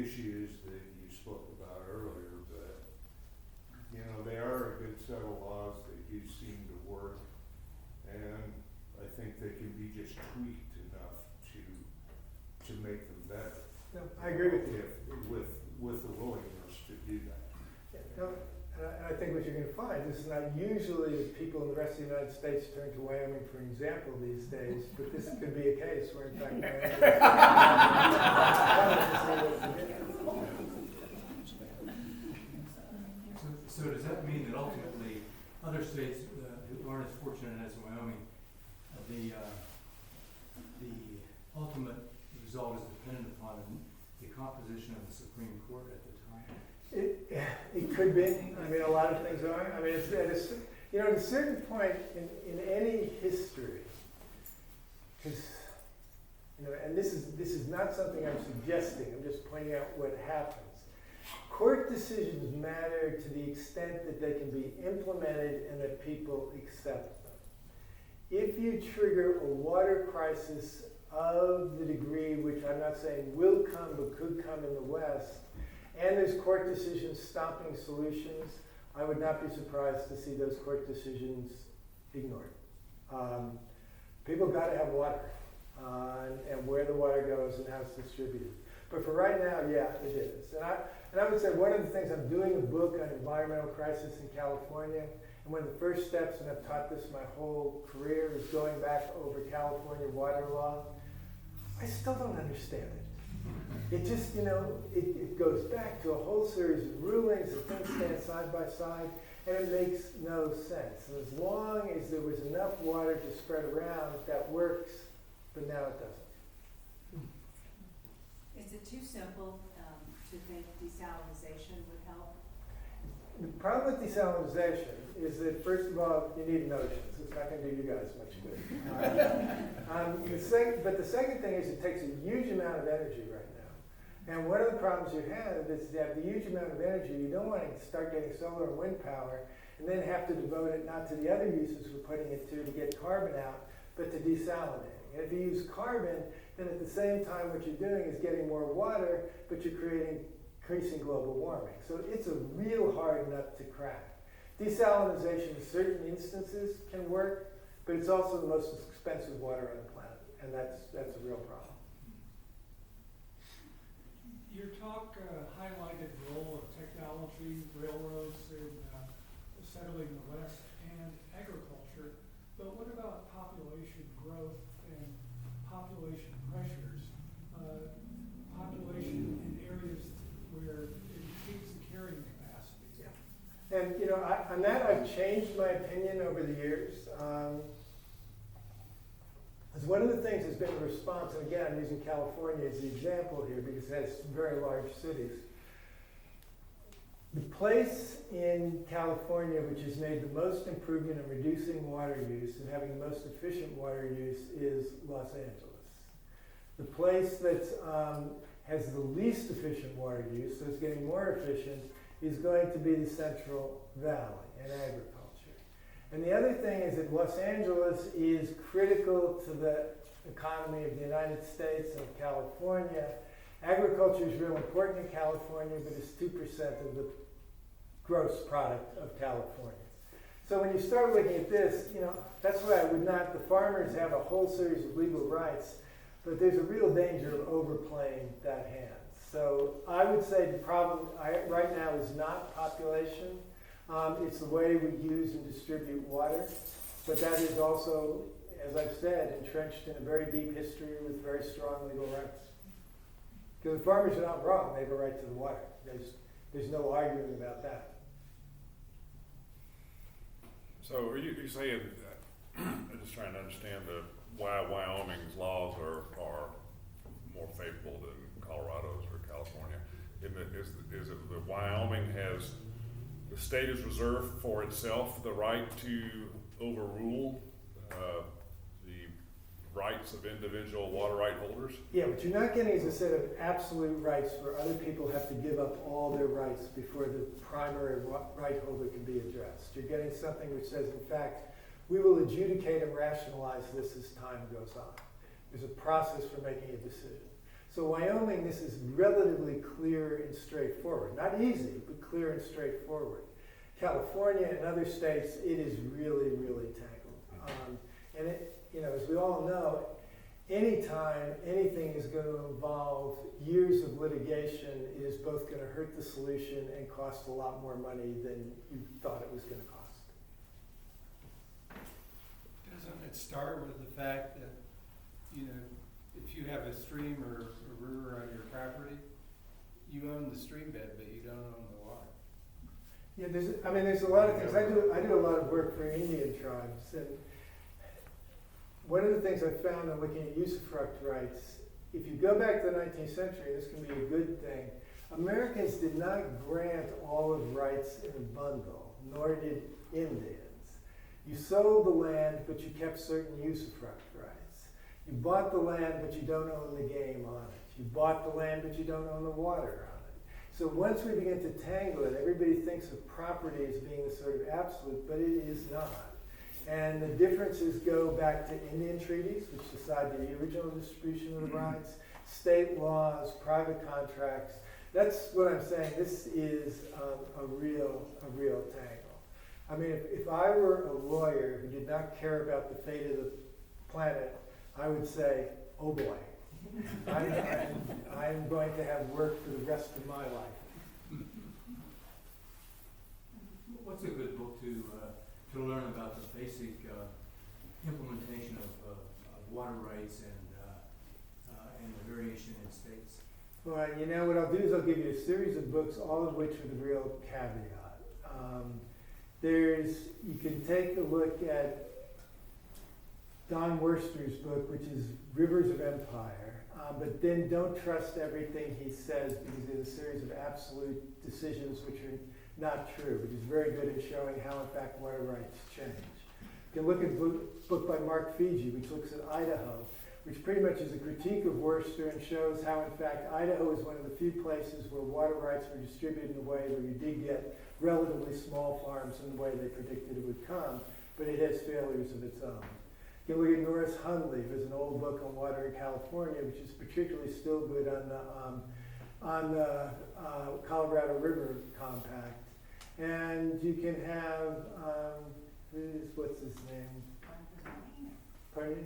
issues that you spoke about earlier, but, you know, they are a good set of laws that do seem to work, and I think they can be just tweaked enough to make them better. No, I agree with you. With the willingness to do that. Yeah, no, and I think what you're gonna find, this is not usually that people in the rest of the United States turn to Wyoming for an example these days, but this could be a case where in fact So does that mean that ultimately other states who aren't as fortunate as Wyoming, the ultimate result is dependent upon the composition of the Supreme Court at the time? It could be. I mean, a lot of things are. I mean, it's at a certain point in any history, because and this is not something I'm suggesting. I'm just pointing out what happens. Court decisions matter to the extent that they can be implemented and that people accept them. If you trigger a water crisis of the degree which I'm not saying will come but could come in the West, and there's court decisions stopping solutions, I would not be surprised to see those court decisions ignored. People got to have water, and where the water goes and how it's distributed. But for right now, yeah, it is. And I would say one of the things, I'm doing a book on environmental crisis in California, and one of the first steps, and I've taught this my whole career, is going back over California water law. I still don't understand it. It just, it goes back to a whole series of rulings that things stand side by side, and it makes no sense. And as long as there was enough water to spread around, that works, but now it doesn't. Is it too simple to think desalinization would help? The problem with desalinization is that, first of all, you need an ocean, so it's not going to do you guys much good. But the second thing is it takes a huge amount of energy right now. And one of the problems you have is that the huge amount of energy, you don't want to start getting solar and wind power and then have to devote it not to the other uses we're putting it to get carbon out, but to desalinating. And if you use carbon, then at the same time what you're doing is getting more water, but you're increasing global warming. So it's a real hard nut to crack. Desalinization in certain instances can work, but it's also the most expensive water on the planet, and that's a real problem. Your talk highlighted the role of technology, railroads in settling the West, and agriculture. But what about population growth and population pressures? Population in areas where it exceeds the carrying capacity. Yeah. And on that I've changed my opinion over the years. As one of the things has been a response, and again I'm using California as the example here because it has very large cities. The place in California which has made the most improvement in reducing water use and having the most efficient water use is Los Angeles. The place that has the least efficient water use, so it's getting more efficient, is going to be the Central Valley and agriculture. And the other thing is that Los Angeles is critical to the economy of the United States and California. Agriculture is real important in California, but it's 2% of the gross product of California. So when you start looking at this, that's why the farmers have a whole series of legal rights, but there's a real danger of overplaying that hand. So I would say the problem right now is not population. It's the way we use and distribute water, but that is also, as I've said, entrenched in a very deep history with very strong legal rights. Because the farmers are not wrong, they have a right to the water. There's no arguing about that. So are you saying, I'm just trying to understand why Wyoming's laws are more favorable than Colorado's or California? Is it that Wyoming has, the state is reserved for itself the right to overrule the rights of individual water right holders? Yeah, what you're not getting is a set of absolute rights where other people have to give up all their rights before the primary right holder can be addressed. You're getting something which says, in fact, we will adjudicate and rationalize this as time goes on. There's a process for making a decision. So Wyoming, this is relatively clear and straightforward. Not easy, but clear and straightforward. California and other states, it is really, really tangled. And it, you know, as we all know, anytime anything is going to involve years of litigation, it is both going to hurt the solution and cost a lot more money than you thought it was going to cost. Doesn't it start with the fact that, you know, if you have a stream or a river on your property, you own the stream bed, but you don't own the water? Yeah, there's a lot of things. I do a lot of work for Indian tribes, and one of the things I found in looking at usufruct rights, if you go back to the 19th century, this can be a good thing. Americans did not grant all of rights in a bundle, nor did Indians. You sold the land, but you kept certain usufruct rights. You bought the land, but you don't own the game on it. You bought the land, but you don't own the water on it. So once we begin to tangle it, everybody thinks of property as being the sort of absolute, but it is not. And the differences go back to Indian treaties, which decide the original distribution of the rights, state laws, private contracts. That's what I'm saying. This is a real tangle. I mean, if I were a lawyer who did not care about the fate of the planet, I would say, oh boy, I'm going to have work for the rest of my life. What's a good book to learn about the basic implementation of water rights and the variation in states? Well, you know, what I'll do is I'll give you a series of books, all of which with a real caveat. You can take a look at Don Worster's book, which is Rivers of Empire, but then don't trust everything he says because there's a series of absolute decisions which are not true, which is very good at showing how, in fact, water rights change. You can look at a book by Mark Fiji, which looks at Idaho, which pretty much is a critique of Worcester and shows how, in fact, Idaho is one of the few places where water rights were distributed in a way where you did get relatively small farms in the way they predicted it would come, but it has failures of its own. You can look at Norris Hundley, who has an old book on water in California, which is particularly still good on the Colorado River Compact. And you can have, what's his name? Pardon me?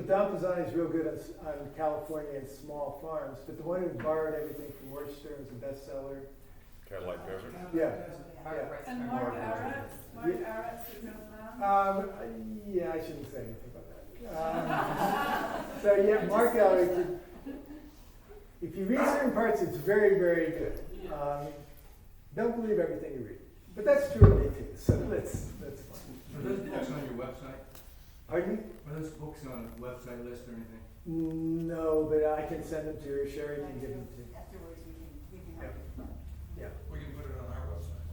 Don Pisani is real good on California and small farms, but the one who borrowed everything from Worcester was a bestseller. Cadillac Desert? Yeah. And Mark Arrett's the Yeah, I shouldn't say anything about that. So yeah, Mark Arrett, if you read certain parts, it's very, very good. Don't believe everything you read. But that's true of me too, so that's fine. Are those books on your website? Pardon me? Are those books on a website list or anything? No, but I can send them to you, or Sherry can give them to you. Afterwards, we can Yeah. We can put it on our website.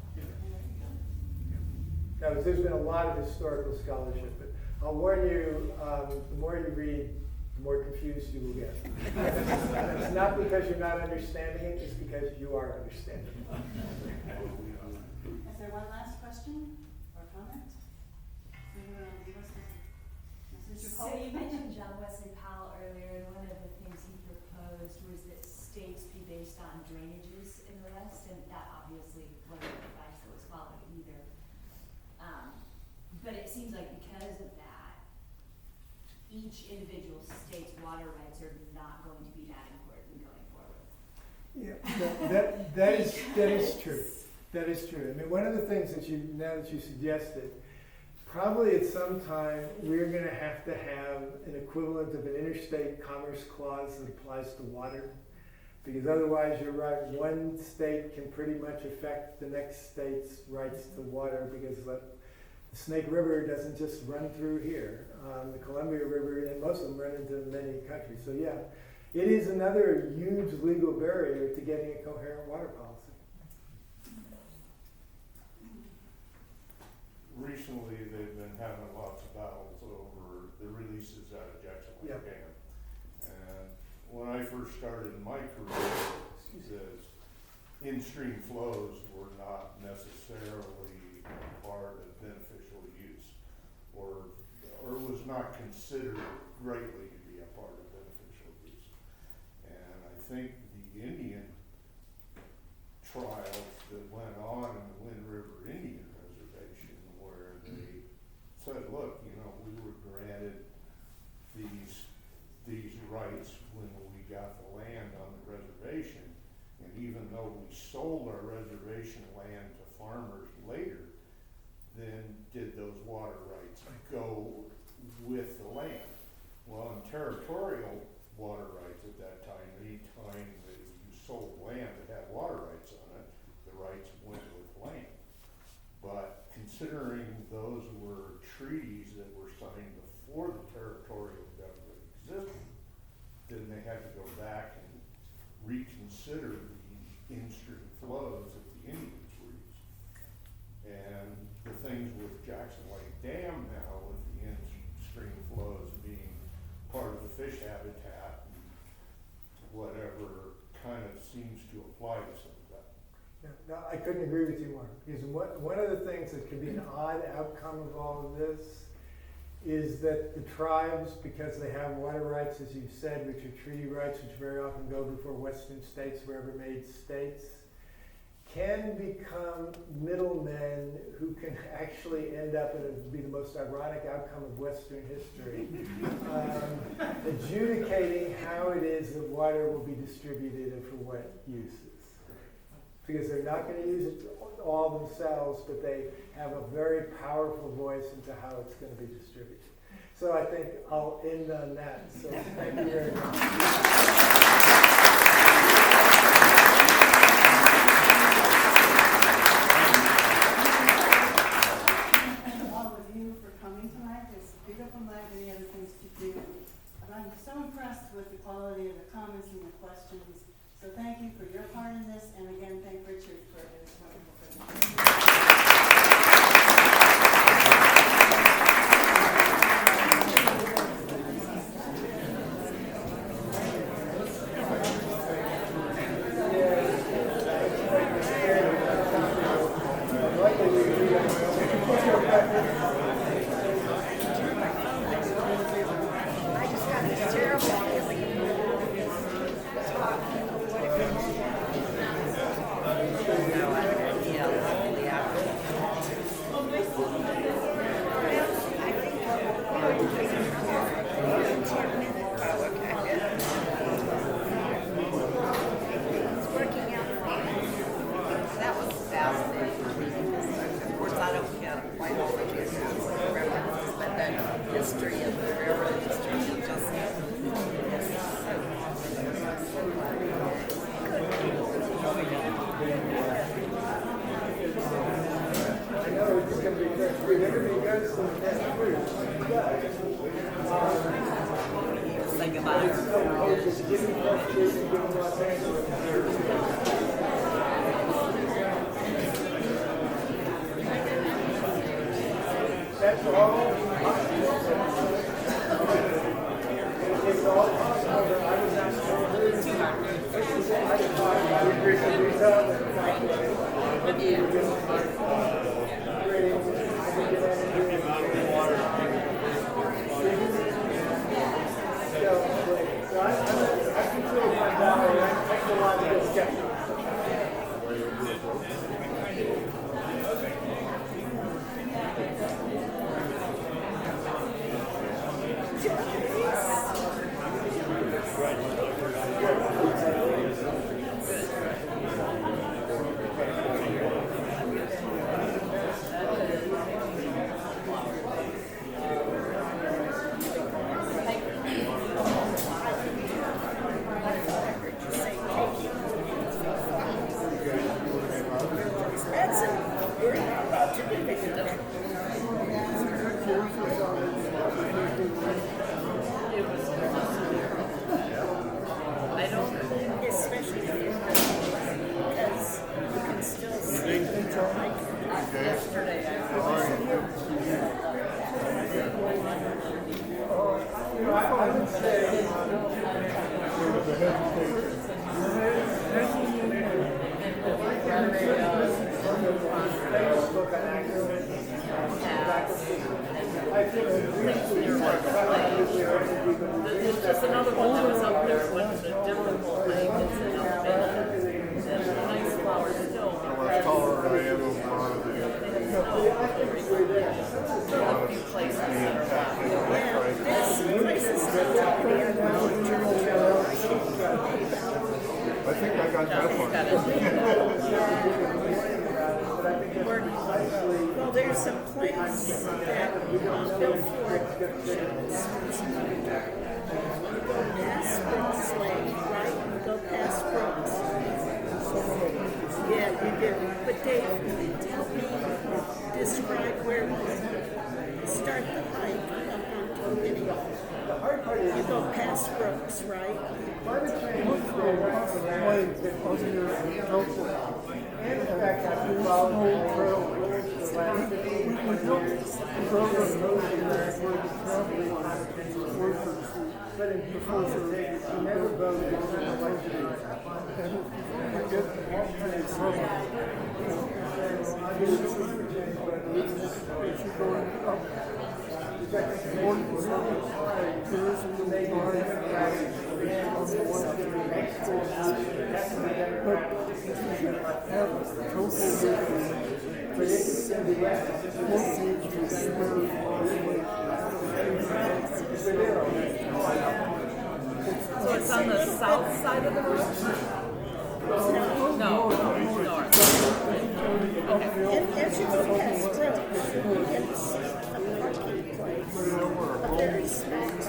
Now, there's been a lot of historical scholarship, but I'll warn you, the more you read, the more confused you will get. It's not because you're not understanding it, it's because you are understanding it. Is there one last question or comment? Anyone want to leave us with a message? So you mentioned John Wesley Powell earlier, and one of the things he proposed was that states be based on drainages in the West, and that obviously wasn't advice that was followed either. But it seems like because of that, each individual state's water rights are not going to be that important going forward. Yeah, that is true. That is true. I mean, one of the things that now that you suggested, probably at some time we're going to have an equivalent of an interstate commerce clause that applies to water, because otherwise, you're right, one state can pretty much affect the next state's rights to water, because the Snake River doesn't just run through here. The Columbia River, and most of them run into many countries. So yeah, it is another huge legal barrier to getting a coherent water policy. Recently, they've been having lots of battles over the releases out of Jackson Lake Yep. Dam. And when I first started my career, in-stream flows were not necessarily part of beneficial use, or was not considered greatly to be a part of beneficial use. And I think the Indian trials that went on in the Wind River Indian Reservation, where they said, look, you know, we were granted these rights when we got the land on the reservation, and even though we sold our reservation land to farmers later, then did those water rights go with the land? Well, in territorial water rights at that time, any time that you sold land that had water rights on it, the rights went with land. But considering those were treaties that were signed before the territorial government existed, then they had to go back and reconsider the in-stream flows that the Indians were using. And the things with Jackson Lake Dam now, with the in-stream flows being part of the fish habitat and whatever, kind of seems to apply to some of that. Yeah, no, I couldn't agree with you more, because one of the things that could be an odd outcome of all of this is that the tribes, because they have water rights, as you've said, which are treaty rights, which very often go before Western states, wherever made states, can become middlemen who can actually end up, and it would be the most ironic outcome of Western history, adjudicating how it is that water will be distributed and for what uses. Because they're not going to use it all themselves, but they have a very powerful voice into how it's going to be distributed. So I think I'll end on that. So thank you very much. All of you for coming tonight. It's a beautiful night, many other things to do. But I'm so impressed with the quality of the comments and the questions. So thank you for your part in this, and again, thank Richard for his wonderful presentation. There's just another one that was up there, it wasn't a different there's a place that Bill Ford shows. You go past Brooks Lake, right? You go past Brooks. Yeah, you do. But Dave, help me describe where we start the hike up on Cultivating. The hard part is You go past Brooks, right? climate change is very much the land that was here in Tulsa. And in fact, I've been following the trail for the last 15 years. But in politics, you never voted for an election. I get all kinds of trouble. I do the climate change, but I believe in this place. You're going up. There is a little So it's on the south side of the road? No, north. As you go past Brooks, it's a parking place, a very small